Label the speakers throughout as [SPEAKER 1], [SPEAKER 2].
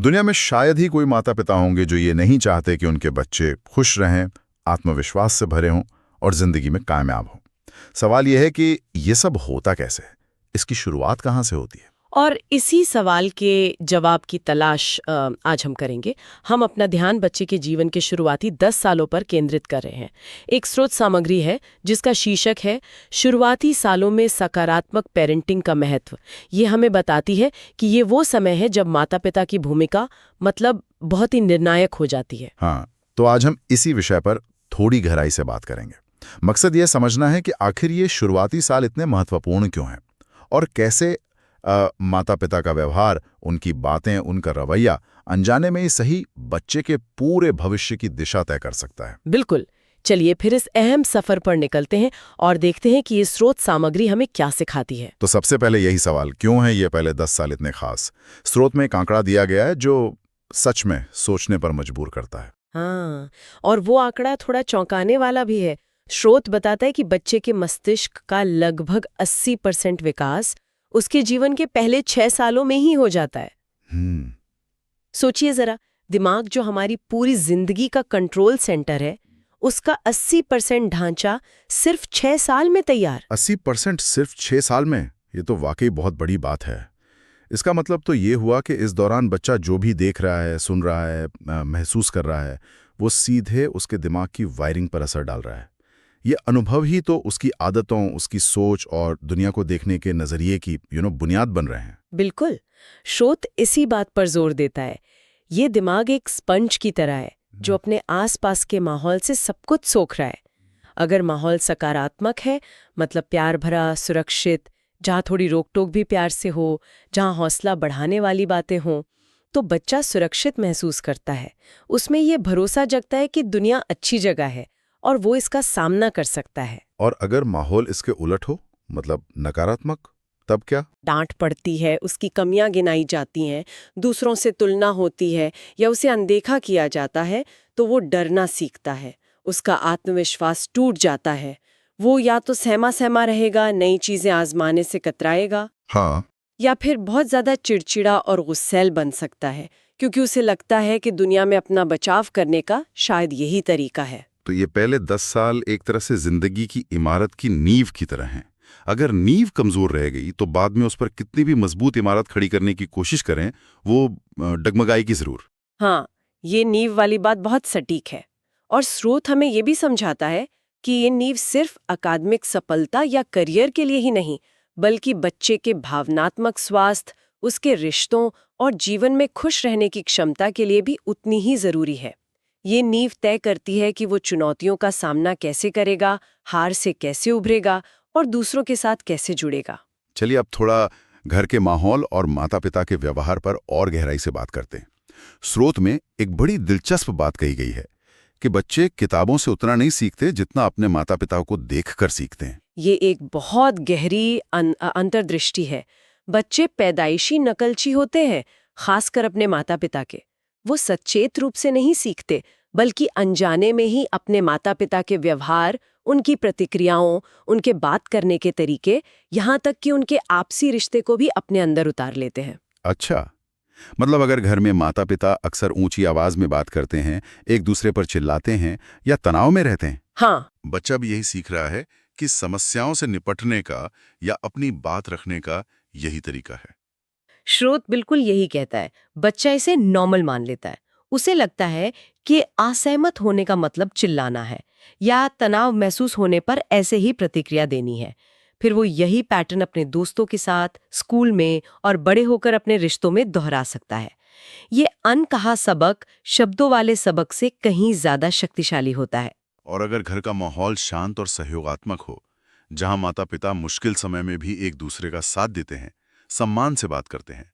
[SPEAKER 1] दुनिया में शायद ही कोई माता पिता होंगे जो ये नहीं चाहते कि उनके बच्चे खुश रहें, आत्मविश्वास से भरे हों और जिंदगी में कामयाब हों। सवाल यह है कि ये सब होता कैसे है? इसकी शुरुआत कहाँ से होती है?
[SPEAKER 2] और इसी सवाल के जवाब की तलाश आज हम करेंगे। हम अपना ध्यान बच्चे के जीवन के शुरुआती 10 सालों पर केंद्रित कर रहे हैं। एक स्रोत सामग्री है जिसका शीर्षक है शुरुआती सालों में सकारात्मक पेरेंटिंग का महत्व। ये हमें बताती है कि ये वो समय है जब माता पिता की भूमिका बहुत ही निर्णायक हो जाती है।
[SPEAKER 1] हाँ, तो आज हम इसी विषय पर थोड़ी गहराई से बात करेंगे। मकसद ये समझना है कि आखिर ये शुरुआती साल इतने महत्वपूर्ण क्यों हैं और कैसे माता पिता का व्यवहार, उनकी बातें, उनका रवैया अनजाने में ही सही बच्चे के पूरे भविष्य की दिशा तय कर सकता है।
[SPEAKER 2] बिल्कुल। चलिए फिर इस अहम सफर पर निकलते हैं और देखते हैं कि ये स्रोत सामग्री हमें क्या सिखाती है।
[SPEAKER 1] तो सबसे पहले यही सवाल, क्यों है ये पहले 10 साल इतने खास? स्रोत में एक आंकड़ा दिया गया है जो सच में सोचने पर मजबूर करता है।
[SPEAKER 2] हाँ, और वो आंकड़ा थोड़ा चौंकाने वाला भी है। स्रोत बताता है कि बच्चे के मस्तिष्क का लगभग 80% विकास उसके जीवन के पहले 6 सालों में ही हो जाता है।
[SPEAKER 1] हम्म।
[SPEAKER 2] सोचिए जरा, दिमाग जो हमारी पूरी जिंदगी का कंट्रोल सेंटर है, उसका 80% ढांचा सिर्फ 6 साल में तैयार।
[SPEAKER 1] 80% सिर्फ 6 साल में? ये तो वाकई बहुत बड़ी बात है। इसका मतलब तो ये हुआ कि इस दौरान बच्चा जो भी देख रहा है, सुन रहा है, महसूस कर रहा है, वो सीधे उसके दिमाग की वायरिंग पर असर डाल रहा है। ये अनुभव ही तो उसकी आदतों, उसकी सोच और दुनिया को देखने के नजरिए की बुनियाद बन रहे हैं।
[SPEAKER 2] बिल्कुल। स्रोत इसी बात पर जोर देता है। ये दिमाग एक स्पंज की तरह है जो अपने आसपास के माहौल से सब कुछ सोख रहा है। अगर माहौल सकारात्मक है, मतलब प्यार भरा, सुरक्षित, जहाँ थोड़ी रोक टोक भी प्यार से हो, जहाँ हौसला बढ़ाने वाली बातें हों, तो बच्चा सुरक्षित महसूस करता है। उसमें ये भरोसा जगता है कि दुनिया अच्छी जगह है और वो इसका सामना कर सकता है।
[SPEAKER 1] और अगर माहौल इसके उलट हो, मतलब नकारात्मक, तब क्या?
[SPEAKER 2] डांट पड़ती है, उसकी कमियां गिनाई जाती हैं, दूसरों से तुलना होती है या उसे अनदेखा किया जाता है, तो वो डरना सीखता है। उसका आत्मविश्वास टूट जाता है। वो या तो सहमा सहमा रहेगा, नई चीजें आजमाने से कतराएगा,
[SPEAKER 1] हाँ।
[SPEAKER 2] या फिर बहुत ज्यादा चिड़चिड़ा और गुस्सैल बन सकता है, क्योंकि उसे लगता है कि दुनिया में अपना बचाव करने का शायद यही तरीका है।
[SPEAKER 1] तो ये पहले 10 साल एक तरह से जिंदगी की इमारत की नींव की तरह हैं। अगर नींव कमजोर रह गई तो बाद में उस पर कितनी भी मजबूत इमारत खड़ी करने की कोशिश करें, वो डगमगाएगी जरूर।
[SPEAKER 2] हाँ, ये नींव वाली बात बहुत सटीक है। और स्रोत हमें ये भी समझाता है कि ये नींव सिर्फ अकादमिक सफलता या करियर के लिए ही नहीं, बल्कि बच्चे के भावनात्मक स्वास्थ्य, उसके रिश्तों और जीवन में खुश रहने की क्षमता के लिए भी उतनी ही जरूरी है। ये नींव तय करती है कि वो चुनौतियों का सामना कैसे करेगा, हार से कैसे उभरेगा और दूसरों के साथ कैसे जुड़ेगा।
[SPEAKER 1] चलिए अब थोड़ा घर के माहौल और माता पिता के व्यवहार पर और गहराई से बात करते हैं। स्रोत में एक बड़ी दिलचस्प बात कही गई है कि बच्चे किताबों से उतना नहीं सीखते जितना अपने माता पिता को देखकर सीखते हैं।
[SPEAKER 2] ये एक बहुत गहरी अंतर्दृष्टि है। बच्चे पैदाइशी नकलची होते हैं, खासकर अपने माता पिता के। वो सचेत रूप से नहीं सीखते, बल्कि अनजाने में ही अपने माता पिता के व्यवहार, उनकी प्रतिक्रियाओं, उनके बात करने के तरीके, यहाँ तक कि उनके आपसी रिश्ते को भी अपने अंदर उतार लेते हैं।
[SPEAKER 1] अच्छा, मतलब अगर घर में माता पिता अक्सर ऊंची आवाज में बात करते हैं, एक दूसरे पर चिल्लाते हैं या तनाव में रहते हैं,
[SPEAKER 2] हाँ,
[SPEAKER 1] बच्चा भी यही सीख रहा है कि समस्याओं से निपटने का या अपनी बात रखने का यही तरीका है।
[SPEAKER 2] स्रोत बिल्कुल यही कहता है। बच्चा इसे नॉर्मल मान लेता है। उसे लगता है कि असहमत होने का मतलब चिल्लाना है या तनाव महसूस होने पर ऐसे ही प्रतिक्रिया देनी है। फिर वो यही पैटर्न अपने दोस्तों के साथ, स्कूल में और बड़े होकर अपने रिश्तों में दोहरा सकता है। ये अनकहा सबक शब्दों वाले सबक से कहीं ज्यादा शक्तिशाली होता है।
[SPEAKER 1] और अगर घर का माहौल शांत और सहयोगात्मक हो, जहां माता पिता मुश्किल समय में भी एक दूसरे का साथ देते हैं, सम्मान से बात करते हैं,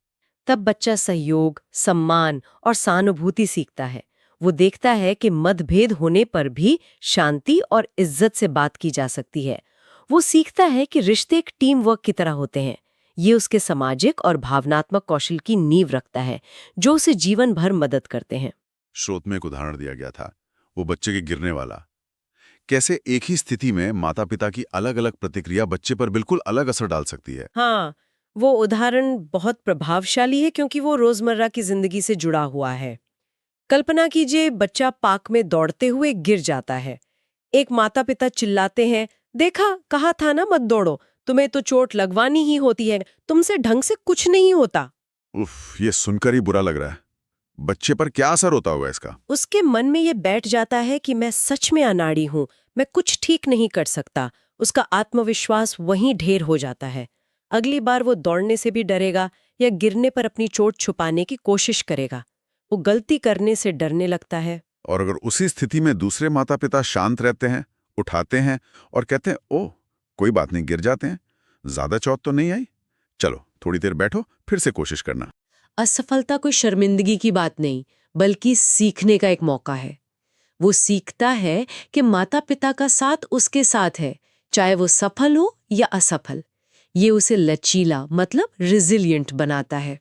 [SPEAKER 2] तब बच्चा सहयोग, सम्मान और सहानुभूति सीखता है। वो देखता है कि मतभेद होने पर भी शांति और इज्जत से बात की जा सकती है। वो सीखता है कि रिश्ते एक टीम वर्क की तरह होते हैं। ये उसके सामाजिक और भावनात्मक कौशल की नींव रखता है, जो उसे जीवन भर मदद करते हैं।
[SPEAKER 1] स्रोत में एक उदाहरण दिया गया था, वो बच्चे के गिरने वाला। कैसे एक ही स्थिति में माता पिता की अलग अलग प्रतिक्रिया बच्चे पर बिल्कुल अलग असर डाल सकती है।
[SPEAKER 2] हाँ, वो उदाहरण बहुत प्रभावशाली है क्योंकि वो रोजमर्रा की जिंदगी से जुड़ा हुआ है। कल्पना कीजिए, बच्चा पार्क में दौड़ते हुए गिर जाता है। एक माता पिता चिल्लाते हैं, देखा, कहा था ना मत दौड़ो, तुम्हें तो चोट लगवानी ही होती है, तुमसे ढंग से कुछ नहीं होता।
[SPEAKER 1] उफ, ये सुनकर ही बुरा लग रहा है। बच्चे पर क्या असर होता होगा इसका?
[SPEAKER 2] उसके मन में ये बैठ जाता है कि मैं सच में अनाड़ी हूं, मैं कुछ ठीक नहीं कर सकता। उसका आत्मविश्वास वहीं ढेर हो जाता है। अगली बार वो दौड़ने से भी डरेगा या गिरने पर अपनी चोट छुपाने की कोशिश करेगा। वो गलती करने से डरने लगता है।
[SPEAKER 1] और अगर उसी स्थिति में दूसरे माता पिता शांत रहते हैं, उठाते हैं और कहते हैं, ओह कोई बात नहीं, गिर जाते हैं, ज्यादा चोट तो नहीं आई, चलो थोड़ी देर बैठो, फिर से कोशिश करना।
[SPEAKER 3] असफलता कोई शर्मिंदगी की बात नहीं, बल्कि सीखने का एक मौका है। वो सीखता है कि माता पिता का साथ उसके साथ है, चाहे वो सफल हो या असफल। ये उसे लचीला, मतलब रिजिलियंट बनाता है।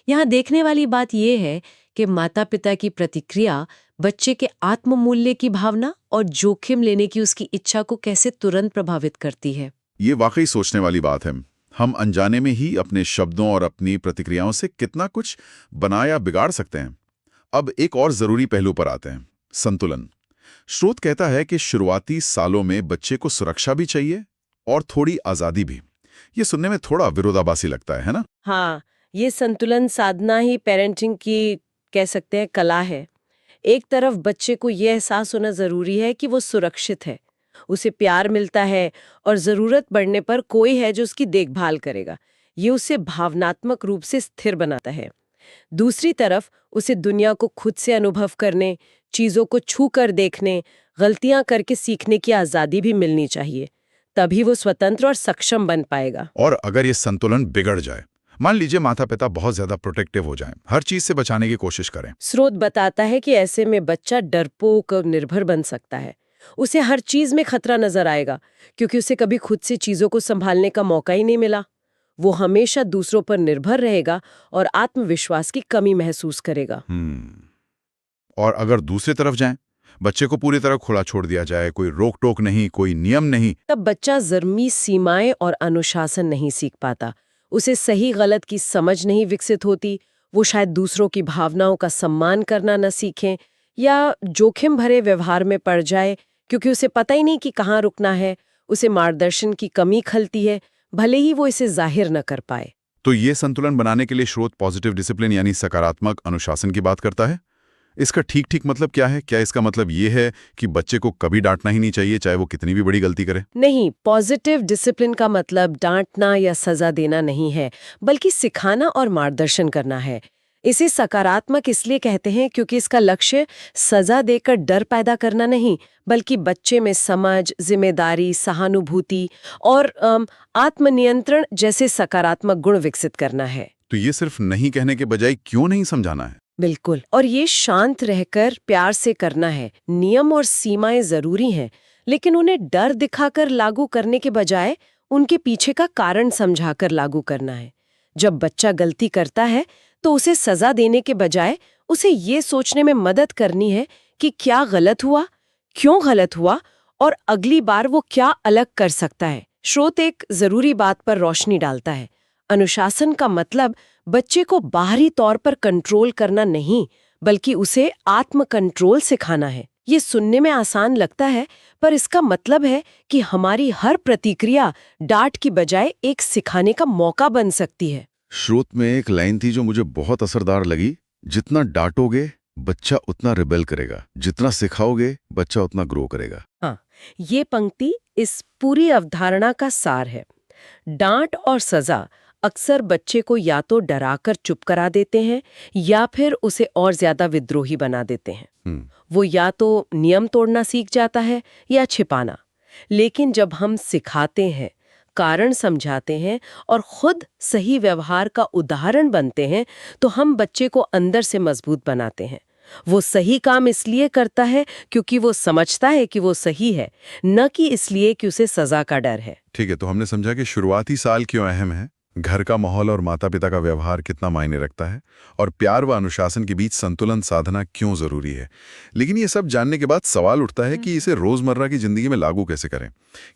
[SPEAKER 3] यहाँ देखने वाली बात यह है कि माता पिता की प्रतिक्रिया बच्चे के आत्ममूल्य की भावना और जोखिम लेने की उसकी इच्छा को कैसे तुरंत प्रभावित करती है।
[SPEAKER 1] ये वाकई सोचने वाली बात है। हम अनजाने में ही अपने शब्दों और अपनी प्रतिक्रियाओं से कितना कुछ बना या बिगाड़ सकते हैं। अब एक और जरूरी पहलू पर आते हैं, संतुलन। स्रोत कहता है कि शुरुआती सालों में बच्चे को सुरक्षा भी चाहिए और थोड़ी आजादी भी। ये सुनने में थोड़ा विरोधाभासी लगता है ना?
[SPEAKER 2] हाँ, ये संतुलन साधना ही पेरेंटिंग की, कह सकते हैं, कला है। एक तरफ बच्चे को यह एहसास होना जरूरी है कि वो सुरक्षित है, उसे प्यार मिलता है और जरूरत पड़ने पर कोई है जो उसकी देखभाल करेगा। ये उसे भावनात्मक रूप से स्थिर बनाता है। दूसरी तरफ उसे दुनिया को खुद से अनुभव करने, चीजों को छू कर देखने, गलतियां करके सीखने की आजादी भी मिलनी चाहिए। तभी वो स्वतंत्र और सक्षम बन पाएगा।
[SPEAKER 1] और अगर ये संतुलन बिगड़ जाए, मान लीजिए माता पिता बहुत ज्यादा प्रोटेक्टिव हो जाएं, हर चीज से बचाने की कोशिश करें।
[SPEAKER 2] स्रोत बताता है कि ऐसे में बच्चा डरपोक और निर्भर बन सकता है। उसे हर चीज में खतरा नजर आएगा क्योंकि उसे कभी खुद से चीजों को संभालने का मौका ही नहीं मिला। वो हमेशा दूसरों पर निर्भर रहेगा और आत्मविश्वास की कमी महसूस करेगा।
[SPEAKER 1] और अगर दूसरी तरफ जाएं, बच्चे को पूरी तरह खुला छोड़ दिया जाए, कोई रोक टोक नहीं, कोई नियम नहीं,
[SPEAKER 2] तब बच्चा ज़रूरी सीमाएं और अनुशासन नहीं सीख पाता। उसे सही गलत की समझ नहीं विकसित होती। वो शायद दूसरों की भावनाओं का सम्मान करना न सीखें या जोखिम भरे व्यवहार में पड़ जाए क्योंकि उसे पता ही नहीं कि कहाँ रुकना है। उसे मार्गदर्शन की कमी खलती है, भले ही वो इसे जाहिर न कर पाए।
[SPEAKER 1] तो ये संतुलन बनाने के लिए स्रोत पॉजिटिव डिसिप्लिन यानी सकारात्मक अनुशासन की बात करता है। इसका ठीक ठीक मतलब क्या है? क्या इसका मतलब ये है कि बच्चे को कभी डांटना ही नहीं चाहिए, चाहे वो कितनी भी बड़ी गलती करे?
[SPEAKER 2] नहीं, पॉजिटिव डिसिप्लिन का मतलब डांटना या सजा देना नहीं है, बल्कि सिखाना और मार्गदर्शन करना है। इसे सकारात्मक इसलिए कहते हैं क्योंकि इसका लक्ष्य सजा देकर डर पैदा करना नहीं, बल्कि बच्चे में समझ, जिम्मेदारी, सहानुभूति और आत्मनियंत्रण जैसे सकारात्मक गुण विकसित करना है।
[SPEAKER 1] तो ये सिर्फ नहीं कहने के बजाय क्यों नहीं समझाना है?
[SPEAKER 2] बिल्कुल, और ये शांत रहकर प्यार से करना है। नियम और सीमाएं जरूरी हैं, लेकिन उन्हें डर दिखाकर लागू करने के बजाय उनके पीछे का कारण समझाकर लागू करना है। जब बच्चा गलती करता है तो उसे सजा देने के बजाय उसे ये सोचने में मदद करनी है कि क्या गलत हुआ, क्यों गलत हुआ और अगली बार वो क्या अलग कर सकता है। स्रोत एक जरूरी बात पर रोशनी डालता है। अनुशासन का मतलब बच्चे को बाहरी तौर पर कंट्रोल करना नहीं, बल्कि उसे आत्म कंट्रोल सिखाना है। ये सुनने में आसान लगता है, पर इसका मतलब है कि हमारी हर प्रतिक्रिया डांट की बजाय एक सिखाने का मौका बन सकती है।
[SPEAKER 1] स्रोत में एक लाइन थी जो मुझे बहुत असरदार लगी, जितना डांटोगे बच्चा उतना रिबेल करेगा, जितना सिखाओगे बच्चा उतना ग्रो करेगा।
[SPEAKER 2] हाँ, ये पंक्ति इस पूरी अवधारणा का सार है। डांट और सजा अक्सर बच्चे को या तो डराकर चुप करा देते हैं या फिर उसे और ज्यादा विद्रोही बना देते हैं। वो या तो नियम तोड़ना सीख जाता है या छिपाना। लेकिन जब हम सिखाते हैं, कारण समझाते हैं और खुद सही व्यवहार का उदाहरण बनते हैं, तो हम बच्चे को अंदर से मजबूत बनाते हैं। वो सही काम इसलिए करता है क्योंकि वो समझता है कि वो सही है, न कि इसलिए कि उसे सजा का डर है।
[SPEAKER 1] ठीक है, तो हमने समझा कि शुरुआती साल क्यों अहम है, घर का माहौल और माता-पिता का व्यवहार कितना मायने रखता है और प्यार व अनुशासन के बीच संतुलन साधना क्यों जरूरी है। लेकिन ये सब जानने के बाद सवाल उठता है कि इसे रोजमर्रा की जिंदगी में लागू कैसे करें।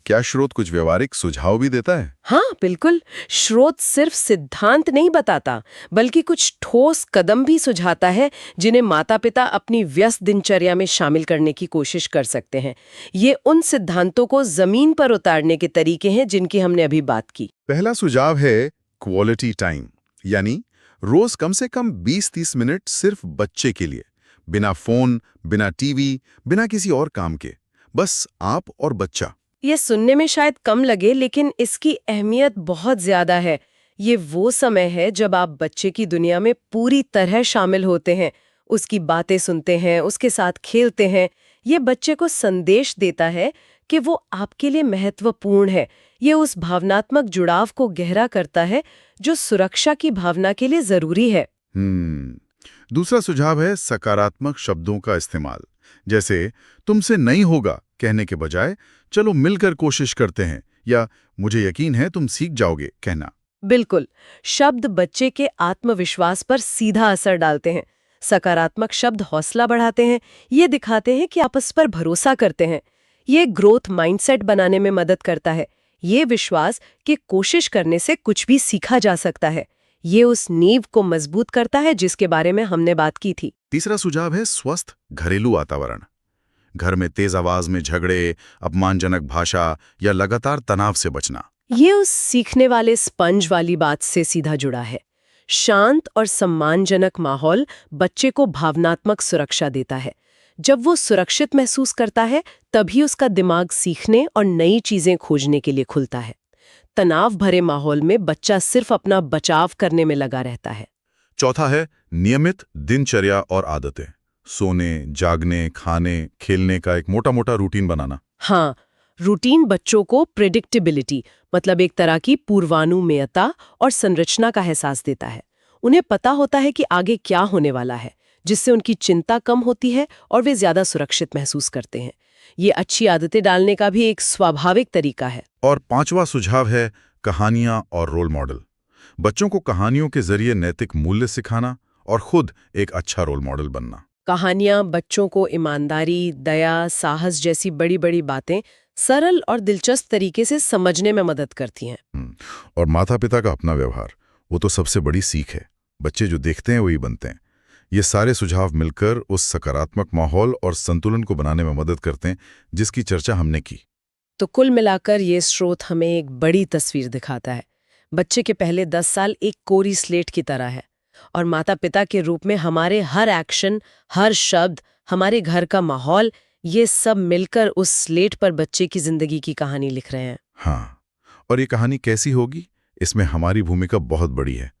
[SPEAKER 1] क्या स्रोत कुछ व्यवहारिक सुझाव भी देता है?
[SPEAKER 2] हाँ बिल्कुल। स्रोत सिर्फ सिद्धांत नहीं बताता, बल्कि कुछ ठोस कदम भी सुझाता है जिन्हें माता पिता अपनी व्यस्त दिनचर्या में शामिल करने की कोशिश कर सकते हैं। ये उन सिद्धांतों को जमीन पर उतारने के तरीके हैं जिनकी हमने अभी बात की।
[SPEAKER 1] पहला सुझाव है क्वालिटी टाइम, यानी रोज कम से कम 20-30 मिनट सिर्फ बच्चे के लिए, बिना फोन, बिना टीवी, बिना किसी और काम के, बस आप और बच्चा।
[SPEAKER 2] ये सुनने में शायद कम लगे, लेकिन इसकी अहमियत बहुत ज्यादा है। ये वो समय है जब आप बच्चे की दुनिया में पूरी तरह शामिल होते हैं, उसकी बातें सुनते हैं, उसके साथ खेलते हैं। ये बच्चे को संदेश देता है कि वो आपके लिए महत्वपूर्ण है। ये उस भावनात्मक जुड़ाव को गहरा करता है जो सुरक्षा की भावना के लिए जरूरी है।
[SPEAKER 1] दूसरा सुझाव है सकारात्मक शब्दों का इस्तेमाल, जैसे तुमसे नहीं होगा कहने के बजाय चलो मिलकर कोशिश करते हैं या मुझे यकीन है तुम सीख जाओगे कहना।
[SPEAKER 2] बिल्कुल, शब्द बच्चे के आत्मविश्वास पर सीधा असर डालते हैं। सकारात्मक शब्द हौसला बढ़ाते हैं, ये दिखाते हैं कि आपस पर भरोसा करते हैं। ये ग्रोथ माइंडसेट बनाने में मदद करता है। ये विश्वास कि कोशिश करने से कुछ भी सीखा जा सकता है। ये उस नींव को मजबूत करता है जिसके बारे में हमने बात की थी।
[SPEAKER 1] तीसरा सुझाव है स्वस्थ घरेलू वातावरण। घर में तेज आवाज में झगड़े, अपमानजनक भाषा या लगातार तनाव से बचना।
[SPEAKER 2] ये उस सीखने वाले स्पंज वाली बात से सीधा जुड़ा है। शांत और सम्मानजनक माहौल बच्चे को भावनात्मक सुरक्षा देता है। जब वो सुरक्षित महसूस करता है, तभी उसका दिमाग सीखने और नई चीजें खोजने के लिए खुलता है। तनाव भरे माहौल में बच्चा सिर्फ अपना बचाव करने में लगा रहता है।
[SPEAKER 1] चौथा है नियमित दिनचर्या और आदतें। सोने, जागने, खाने, खेलने का एक मोटा-मोटा रूटीन बनाना।
[SPEAKER 2] हाँ, रूटीन बच्चों को प्रेडिक्टेबिलिटी, मतलब एक तरह की पूर्वानुमेयता और संरचना का एहसास देता है। उन्हें पता होता है कि आगे क्या होने वाला है, जिससे उनकी चिंता कम होती है और वे ज्यादा सुरक्षित महसूस करते हैं। ये अच्छी आदतें डालने का भी एक स्वाभाविक तरीका है।
[SPEAKER 1] और पांचवा सुझाव है कहानियां और रोल मॉडल। बच्चों को कहानियों के जरिए नैतिक मूल्य सिखाना और खुद एक अच्छा रोल मॉडल बनना।
[SPEAKER 2] कहानियां बच्चों को ईमानदारी, दया, साहस जैसी बड़ी बड़ी बातें सरल और दिलचस्प तरीके से समझने में मदद करती हैं।
[SPEAKER 1] और माता पिता का अपना व्यवहार, वो तो सबसे बड़ी सीख है। बच्चे जो देखते हैं वही बनते हैं। ये सारे सुझाव मिलकर उस सकारात्मक माहौल और संतुलन को बनाने में मदद करते हैं जिसकी चर्चा हमने की।
[SPEAKER 2] तो कुल मिलाकर ये स्रोत हमें एक बड़ी तस्वीर दिखाता है। बच्चे के पहले 10 साल एक कोरी स्लेट की तरह है, और माता पिता के रूप में हमारे हर एक्शन, हर शब्द, हमारे घर का माहौल, ये सब मिलकर उस स्लेट पर बच्चे की जिंदगी की कहानी लिख रहे हैं।
[SPEAKER 1] हाँ, और ये कहानी कैसी होगी, इसमें हमारी भूमिका बहुत बड़ी है।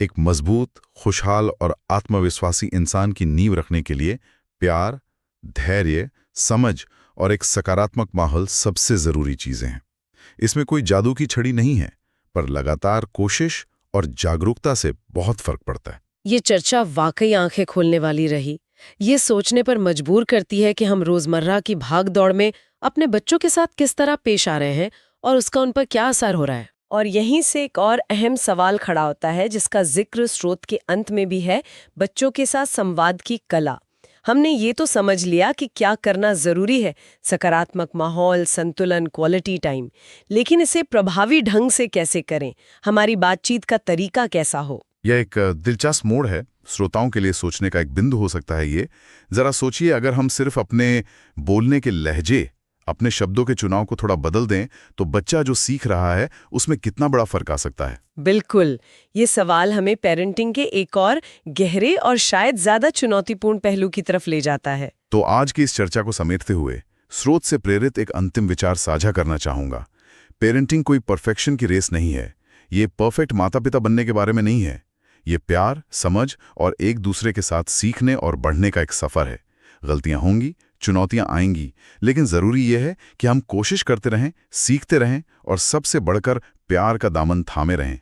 [SPEAKER 1] एक मजबूत, खुशहाल और आत्मविश्वासी इंसान की नींव रखने के लिए प्यार, धैर्य, समझ और एक सकारात्मक माहौल सबसे जरूरी चीजें हैं। इसमें कोई जादू की छड़ी नहीं है, पर लगातार कोशिश और जागरूकता से बहुत फर्क पड़ता है।
[SPEAKER 2] ये चर्चा वाकई आंखें खोलने वाली रही। ये सोचने पर मजबूर करती है कि हम रोजमर्रा की भाग दौड़ में अपने बच्चों के साथ किस तरह पेश आ रहे हैं और उसका उन पर क्या असर हो रहा है। और यहीं से एक और अहम सवाल खड़ा होता है जिसका जिक्र स्रोत के अंत में भी है, बच्चों के साथ संवाद की कला। हमने ये तो समझ लिया कि क्या करना जरूरी है, सकारात्मक माहौल, संतुलन, क्वालिटी टाइम, लेकिन इसे प्रभावी ढंग से कैसे करें, हमारी बातचीत का तरीका कैसा हो।
[SPEAKER 1] यह एक दिलचस्प मोड़ है, श्रोताओं के लिए सोचने का एक बिंदु हो सकता है ये। जरा सोचिए, अगर हम सिर्फ अपने बोलने के लहजे, अपने शब्दों के चुनाव को थोड़ा बदल दें तो बच्चा जो सीख रहा है उसमें कितना बड़ा फर्क आ सकता है।
[SPEAKER 2] बिल्कुल, ये सवाल हमें पेरेंटिंग के एक और गहरे और शायद ज्यादा चुनौतीपूर्ण पहलू की तरफ ले जाता है।
[SPEAKER 1] तो आज की इस चर्चा को समेटते हुए स्रोत से प्रेरित एक अंतिम विचार साझा करना चाहूंगा। पेरेंटिंग कोई परफेक्शन की रेस नहीं है। ये परफेक्ट माता पिता बनने के बारे में नहीं है। ये प्यार, समझ और एक दूसरे के साथ सीखने और बढ़ने का एक सफर है। गलतियां होंगी, चुनौतियां आएंगी, लेकिन जरूरी यह है कि हम कोशिश करते रहें, सीखते रहें और सबसे बढ़कर प्यार का दामन थामे रहें।